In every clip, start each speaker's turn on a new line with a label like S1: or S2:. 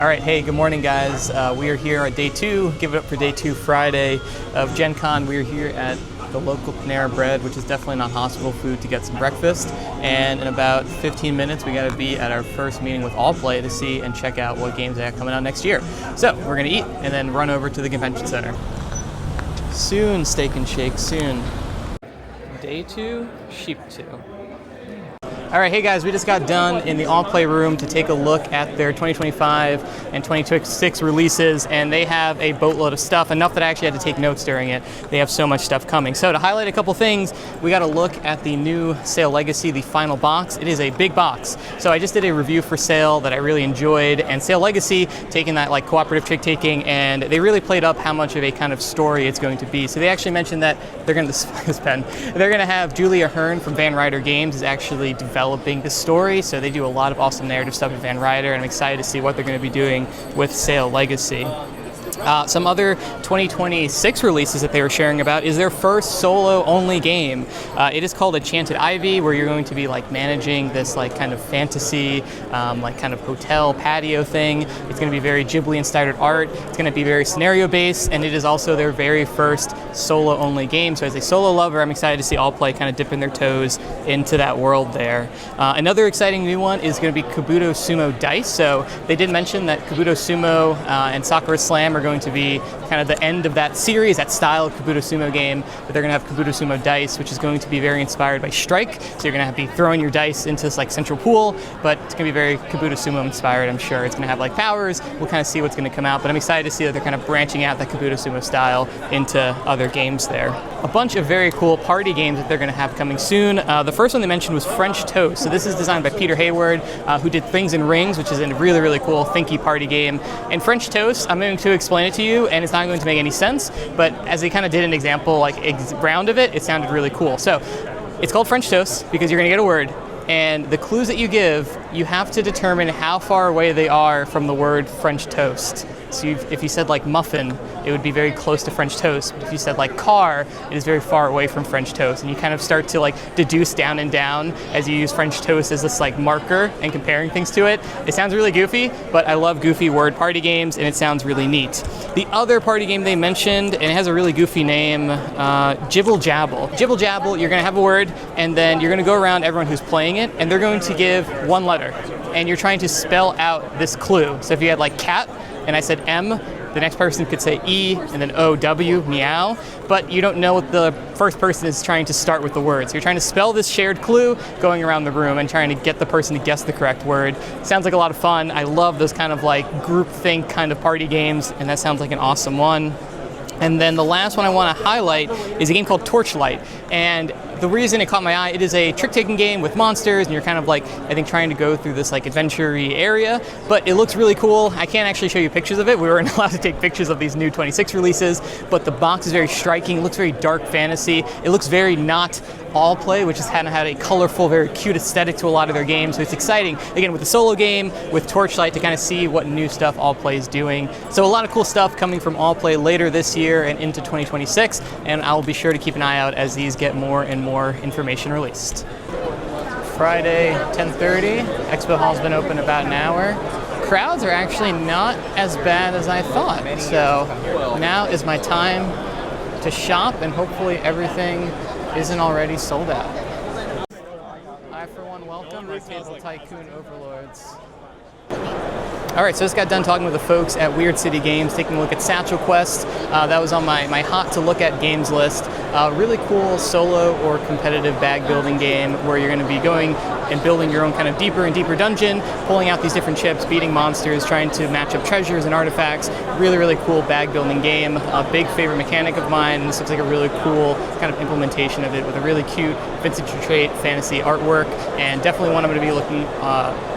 S1: All right, hey, good morning, guys. We are here at day 2. Give it up for day 2 Friday of Gen Con. We are here at the local Panera Bread, which is definitely not hospital food, to get some breakfast. And in about 15 minutes, we got to be at our first meeting with Allplay to see and check out what games they have coming out next year. So we're going to eat and then run over to the convention center. Soon, Steak and Shake, soon. Day 2, Sheep 2. All right, hey guys, we just got done in the Allplay room to take a look at their 2025 and 2026 releases, and they have a boatload of stuff, enough that I actually had to take notes during it. They have so much stuff coming. So to highlight a couple things, we got to look at the new Sail Legacy, the final box. It is a big box. So I just did a review for Sail that I really enjoyed, and Sail Legacy, taking that like cooperative trick-taking, and they really played up how much of a kind of story it's going to be. So they actually mentioned that they're going to, they're going to have Julia Hearn from Van Ryder Games is actually developing the story, so they do a lot of awesome narrative stuff at Van Ryder, and I'm excited to see what they're going to be doing with Sail Legacy. Some other 2026 releases that they were sharing about is their first solo-only game. It is called Enchanted Ivy, where you're going to be like managing this like kind of fantasy, like kind of hotel patio thing. It's going to be very Ghibli-inspired art. It's going to be very scenario-based, and it is also their very first solo-only game. So as a solo lover, I'm excited to see Allplay kind of dipping their toes into that world there. Another exciting new one is going to be Kabuto Sumo Dice. So they did mention that Kabuto Sumo and Sakura Slam are going to be kind of the end of that series, that style of Kabuto Sumo game, but they're going to have Kabuto Sumo Dice, which is going to be very inspired by Strike. So you're going to have to be throwing your dice into this like central pool, but it's going to be very Kabuto Sumo inspired, I'm sure. It's going to have like powers. We'll kind of see what's going to come out, but I'm excited to see that they're kind of branching out that Kabuto Sumo style into other games there. A bunch of very cool party games that they're going to have coming soon. The first one they mentioned was French Toast. So this is designed by Peter Hayward, who did Things in Rings, which is a really, really cool thinky party game. And French Toast, I'm going to explain it to you, and it's not going to make any sense, but as they kind of did an example like round of it, it sounded really cool. So it's called French Toast because you're going to get a word, and the clues that you give, you have to determine how far away they are from the word French toast. So if you said like muffin, it would be very close to French toast. But if you said like car, it is very far away from French toast. And you kind of start to like deduce down and down as you use French toast as this like marker and comparing things to it. It sounds really goofy, but I love goofy word party games, and it sounds really neat. The other party game they mentioned, and it has a really goofy name, Jibble Jabble. Jibble Jabble, you're gonna have a word, and then you're gonna go around everyone who's playing it, and they're going to give one letter. And you're trying to spell out this clue. So if you had like cat, and I said M, the next person could say E, and then O-W, meow, but you don't know what the first person is trying to start with the word. So you're trying to spell this shared clue going around the room and trying to get the person to guess the correct word. Sounds like a lot of fun. I love those kind of like groupthink kind of party games, and that sounds like an awesome one. And then the last one I want to highlight is a game called Torchlight. And the reason it caught my eye, it is a trick-taking game with monsters, and you're kind of like, I think, trying to go through this like adventure-y area, but it looks really cool. I can't actually show you pictures of it. We weren't allowed to take pictures of these new 26 releases, but the box is very striking. It looks very dark fantasy. It looks very not Allplay, which has kind of had a colorful, very cute aesthetic to a lot of their games. So it's exciting, again, with the solo game, with Torchlight, to kind of see what new stuff Allplay is doing. So a lot of cool stuff coming from Allplay later this year and into 2026, and I'll be sure to keep an eye out as these get more and more information released. Friday, 10:30. Expo Hall's been open about an hour. Crowds are actually not as bad as I thought. So now is my time to shop, and hopefully everything isn't already sold out. I, for one, welcome my Table Tycoon overlords. All right, so just got done talking with the folks at Weird City Games, taking a look at Satchel Quest. That was on my hot to look at games list. Really cool solo or competitive bag building game where you're going to be going and building your own kind of deeper and deeper dungeon, pulling out these different chips, beating monsters, trying to match up treasures and artifacts. Really, really cool bag building game. A big favorite mechanic of mine, and this looks like a really cool kind of implementation of it with a really cute vintage retreat fantasy artwork, and definitely one I'm going to be looking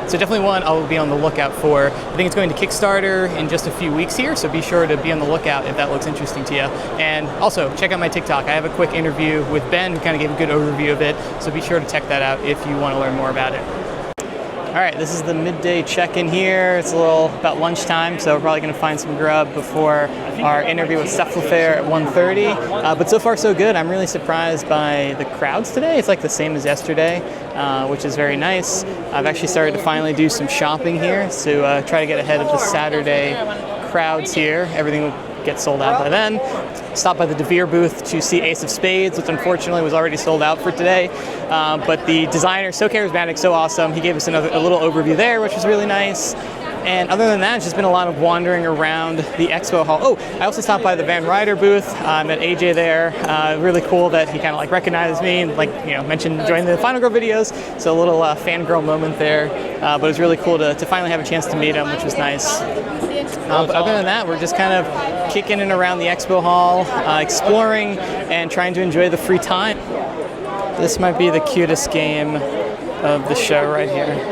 S1: so definitely one I'll be on the lookout for. I think it's going to Kickstarter in just a few weeks here, so be sure to be on the lookout if that looks interesting to you. And also, check out my TikTok. I have a quick interview with Ben who kind of gave a good overview of it, so be sure to check that out if you want to learn more about it. All right, this is the midday check-in here. It's a little about lunchtime, so we're probably going to find some grub before our interview with Satchel Quest at 1:30. But so far, so good. I'm really surprised by the crowds today. It's like the same as yesterday, which is very nice. I've actually started to finally do some shopping here to try to get ahead of the Saturday crowds here. Everything will get sold out by then. Stopped by the DeVere booth to see Ace of Spades, which unfortunately was already sold out for today. But the designer, so charismatic, so awesome. He gave us a little overview there, which was really nice. And other than that, it's just been a lot of wandering around the expo hall. Oh, I also stopped by the Van Ryder booth. Met AJ there. Really cool that he kind of like recognized me and mentioned joining the Final Girl videos. So a little fangirl moment there. But it was really cool to finally have a chance to meet him, which was nice. But other than that, we're just kind of kicking in around the expo hall, exploring and trying to enjoy the free time. This might be the cutest game of the show right here.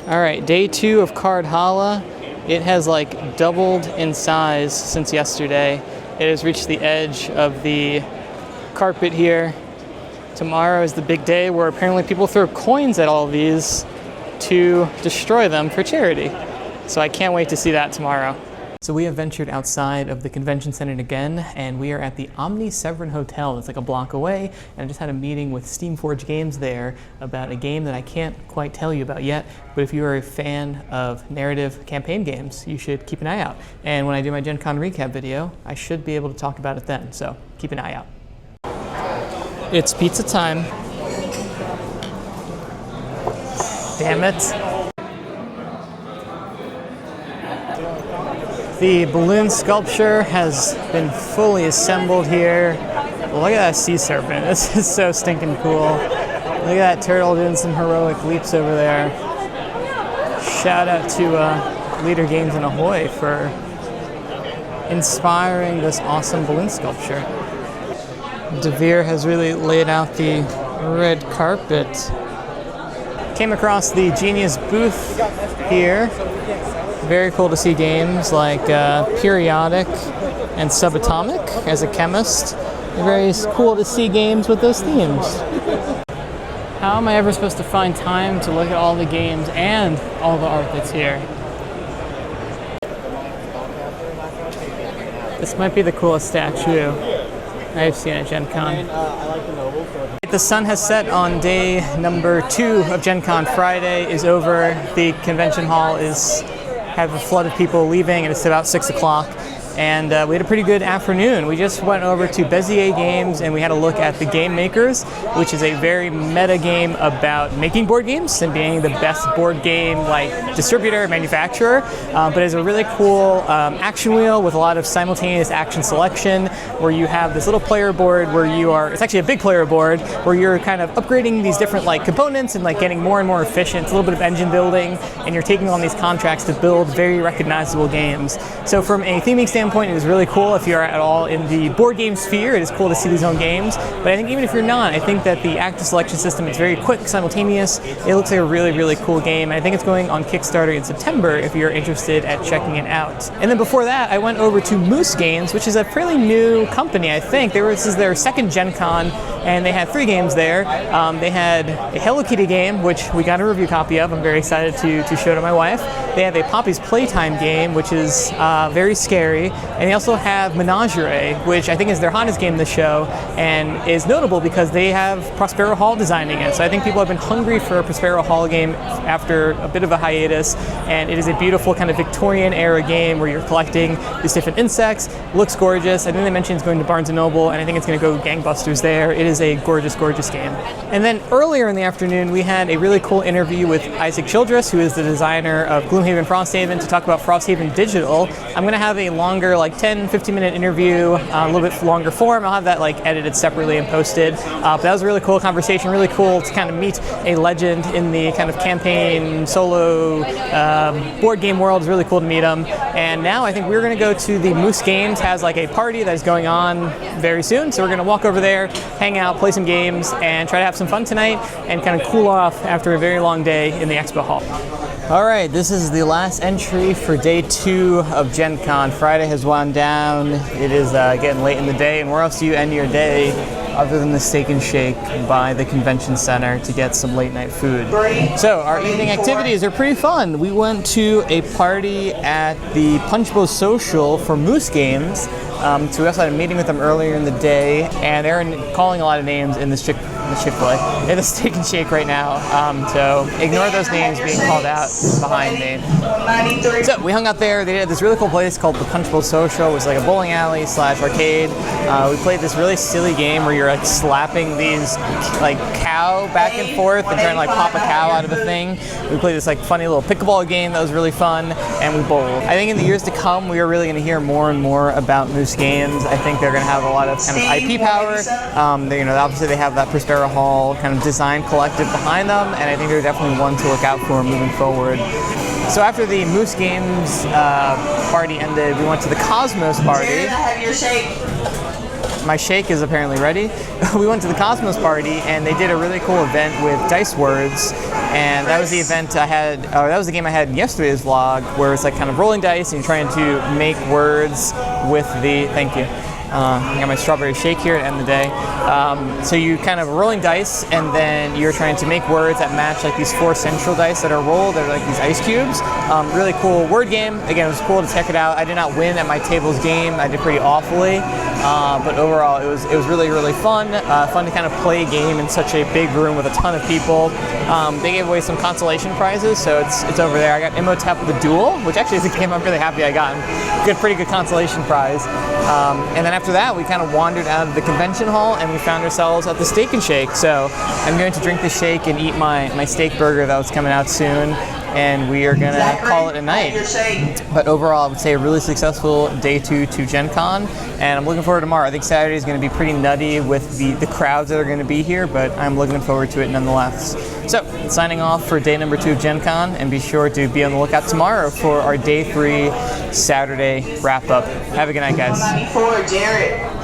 S1: All right, day 2 of Cardhalla. It has like doubled in size since yesterday. It has reached the edge of the carpet here. Tomorrow is the big day where apparently people throw coins at all of these to destroy them for charity. So I can't wait to see that tomorrow. So we have ventured outside of the convention center again, and we are at the Omni Severin Hotel. It's like a block away, and I just had a meeting with Steamforge Games there about a game that I can't quite tell you about yet, but if you are a fan of narrative campaign games, you should keep an eye out. And when I do my Gen Con recap video, I should be able to talk about it then, so keep an eye out. It's pizza time. Damn it. The balloon sculpture has been fully assembled here. Look at that sea serpent. This is so stinking cool. Look at that turtle doing some heroic leaps over there. Shout out to Leader Games and Ahoy for inspiring this awesome balloon sculpture. DeVere has really laid out the red carpet. Came across the Genius booth here. Very cool to see games like Periodic and Subatomic as a chemist. Very cool to see games with those themes. How am I ever supposed to find time to look at all the games and all the art that's here? This might be the coolest statue I've seen at Gen Con. The sun has set on day number 2 of Gen Con. Friday is over. The convention hall have a flood of people leaving, and it's about 6 o'clock. And we had a pretty good afternoon. We just went over to Bezier Games and we had a look at the Game Makers, which is a very meta game about making board games and being the best board game distributor, manufacturer. But it's a really cool action wheel with a lot of simultaneous action selection, where you have this little player board where it's actually a big player board where you're kind of upgrading these different components and getting more and more efficient. It's a little bit of engine building, and you're taking on these contracts to build very recognizable games. So from a theming standpoint, it is really cool. If you're at all in the board game sphere, it is cool to see these own games. But I think even if you're not, I think that the active selection system is very quick, simultaneous. It looks like a really, really cool game. I think it's going on Kickstarter in September if you're interested at checking it out. And then before that, I went over to Moose Games, which is a fairly new company, I think. This is their second Gen Con, and they had 3 games there. They had a Hello Kitty game, which we got a review copy of. I'm very excited to show to my wife. They have a Poppy's Playtime game, which is very scary. And they also have Menagerie, which I think is their hottest game in the show, and is notable because they have Prospero Hall designing it. So I think people have been hungry for a Prospero Hall game after a bit of a hiatus, and it is a beautiful kind of Victorian era game where you're collecting these different insects. Looks gorgeous. I think they mentioned it's going to Barnes & Noble, and I think it's going to go gangbusters there. It is a gorgeous, gorgeous game. And then earlier in the afternoon, we had a really cool interview with Isaac Childress, who is the designer of Gloomhaven Frosthaven, to talk about Frosthaven Digital. I'm going to have a longer 10-15 minute interview, a little bit longer form. I'll have that edited separately and posted. But that was a really cool conversation, really cool to kind of meet a legend in the kind of campaign solo board game world. It's really cool to meet him. And now I think we're going to go to the Moose Games, has a party that is going on very soon. So we're going to walk over there, hang out, play some games, and try to have some fun tonight and kind of cool off after a very long day in the expo hall. All right, this is the last entry for day 2 of Gen Con. Friday has wound down. It is getting late in the day, and where else do you end your day other than the Steak and Shake by the convention center to get some late night food. So our evening activities are pretty fun. We went to a party at the Punch Bowl Social for Moose Games. So we also had a meeting with them earlier in the day, and they're calling a lot of names in this Chick-fil-A, in the Steak and Shake right now. So ignore those names being called out behind me. So we hung out there. They had this really cool place called the Punch Bowl Social. It was like a bowling alley / arcade. We played this really silly game where you're like slapping these like cow back and forth and trying to like pop a cow out of a thing. We played this like funny little pickleball game that was really fun, and we bowled. I think in the years to come, we are really going to hear more and more about Moose Games. I think they're going to have a lot of kind of IP power. Obviously they have that Prospera Hall kind of design collective behind them, and I think they're definitely one to look out for moving forward. So after the Moose Games party ended, we went to the Cosmos party.
S2: Jared, I have your shake.
S1: My shake is apparently ready. We went to the Cosmos party, and they did a really cool event with Dice Words, and that was the event I had. That was the game I had in yesterday's vlog, where it's like kind of rolling dice and you're trying to make words with the. Thank you. I got my strawberry shake here to end the day. So you kind of rolling dice, and then you're trying to make words that match like these 4 central dice that are rolled. They're like these ice cubes. Really cool word game. Again, it was cool to check it out. I did not win at my table's game. I did pretty awfully. But overall, it was really, really fun. Fun to kind of play a game in such a big room with a ton of people. They gave away some consolation prizes, so it's over there. I got Imhotep the Duel, which actually is a game I'm really happy I got. Pretty good consolation prize. And then after that, we kind of wandered out of the convention hall, and we found ourselves at the Steak and Shake. So I'm going to drink the shake and eat my steak burger that was coming out soon, and we are going to call it a night. But overall, I would say a really successful day 2 to Gen Con, and I'm looking forward to tomorrow. I think Saturday is going to be pretty nutty with the crowds that are going to be here, but I'm looking forward to it nonetheless. So, signing off for day number 2 of Gen Con, and be sure to be on the lookout tomorrow for our day 3 Saturday wrap-up. Have a good night, guys. 94, Jared.